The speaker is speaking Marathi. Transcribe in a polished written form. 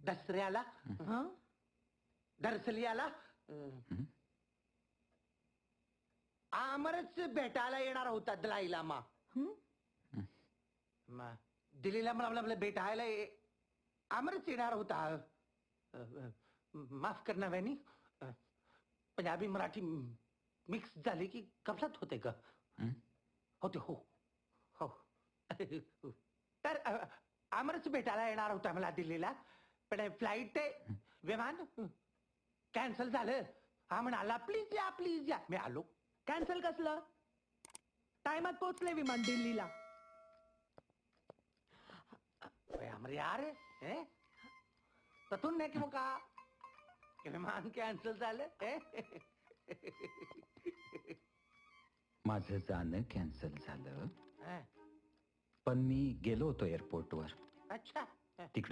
दसऱ्याला दरसल्याला आमरच भेटायला येणार होता दलाई लामा. दिल्लीला मला भेटायला आमरच येणार होता. माफ करना वैनी, पंजाबी मराठी मिक्स झाली की कपसात होते का? होते हो हो. तर आमरच भेटायला येणार होता मला दिल्लीला, पण फ्लाईट विमान कॅन्सल झालं. हा म्हणाला प्लीज या. मी आलो. कॅन्सल कसलं? टायमात पोहोचले विमान दिल्लीला. अमर यार तर तू नाही की मग का विमान कॅन्सल झालं. माझं जाणं कॅन्सल झालं, पण मी गेलो होतो एअरपोर्टवर. अच्छा. तिकडं